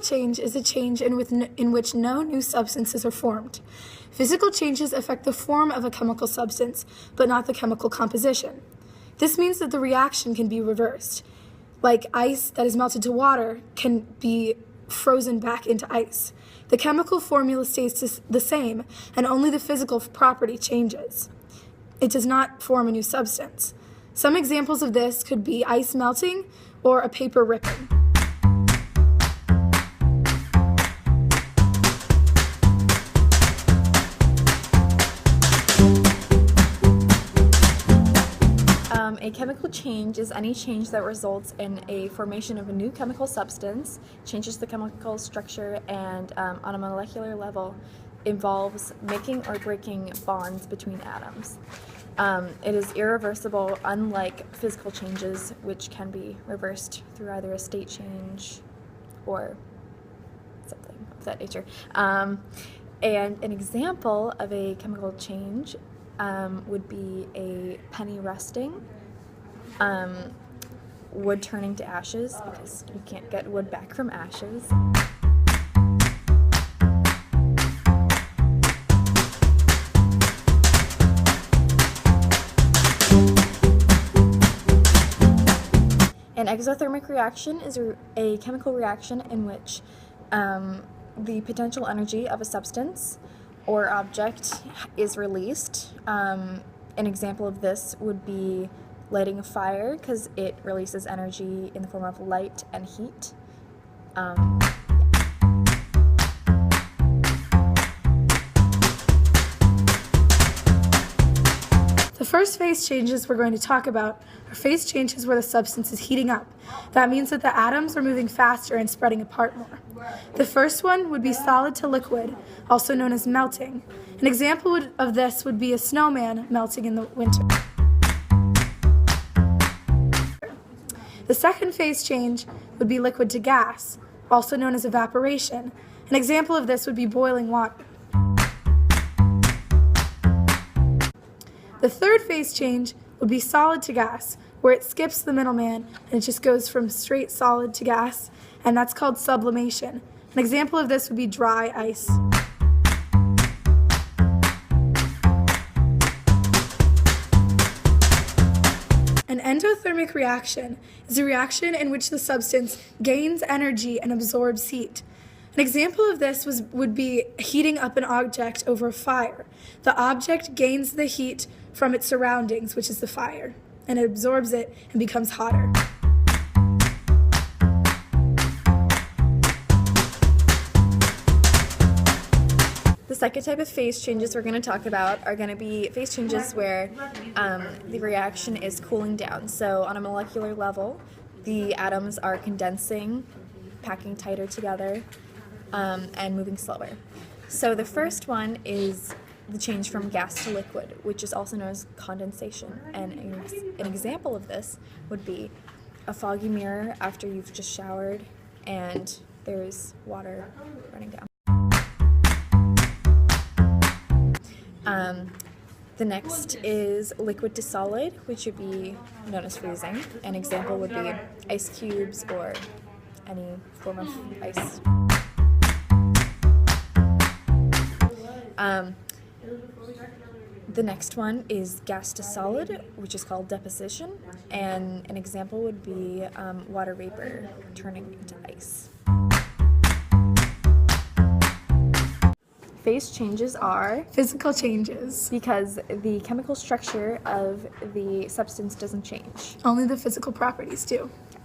change is a change in which no new substances are formed. Physical changes affect the form of a chemical substance, but not the chemical composition. This means that the reaction can be reversed. Like ice that is melted to water can be frozen back into ice. The chemical formula stays the same, and only the physical property changes. It does not form a new substance. Some examples of this could be ice melting or a paper ripping. A chemical change is any change that results in a formation of a new chemical substance, changes the chemical structure, and on a molecular level involves making or breaking bonds between atoms. It is irreversible, unlike physical changes, which can be reversed through either a state change or something of that nature. And an example of a chemical change would be a penny rusting, wood turning to ashes, because you can't get wood back from ashes. An exothermic reaction is a chemical reaction in which the potential energy of a substance or object is released. An example of this would be lighting a fire, because it releases energy in the form of light and heat. The first phase changes we're going to talk about are phase changes where the substance is heating up. That means that the atoms are moving faster and spreading apart more. The first one would be solid to liquid, also known as melting. An example of this would be a snowman melting in the winter. The second phase change would be liquid to gas, also known as evaporation. An example of this would be boiling water. The third phase change would be solid to gas, where it skips the middleman and it just goes from straight solid to gas, and that's called sublimation. An example of this would be dry ice. An endothermic reaction is a reaction in which the substance gains energy and absorbs heat. An example of this would be heating up an object over a fire. The object gains the heat from its surroundings, which is the fire, and it absorbs it and becomes hotter. The second type of phase changes we're going to talk about are going to be phase changes where the reaction is cooling down. So on a molecular level, the atoms are condensing, packing tighter together, and moving slower. So the first one is the change from gas to liquid, which is also known as condensation. And an example of this would be a foggy mirror after you've just showered and there's water running down. The next is liquid to solid, which would be known as freezing. An example would be ice cubes or any form of ice. The next one is gas to solid, which is called deposition, and an example would be water vapor turning into ice. Phase changes are Physical changes. because the chemical structure of the substance doesn't change. Only the physical properties do. Yes.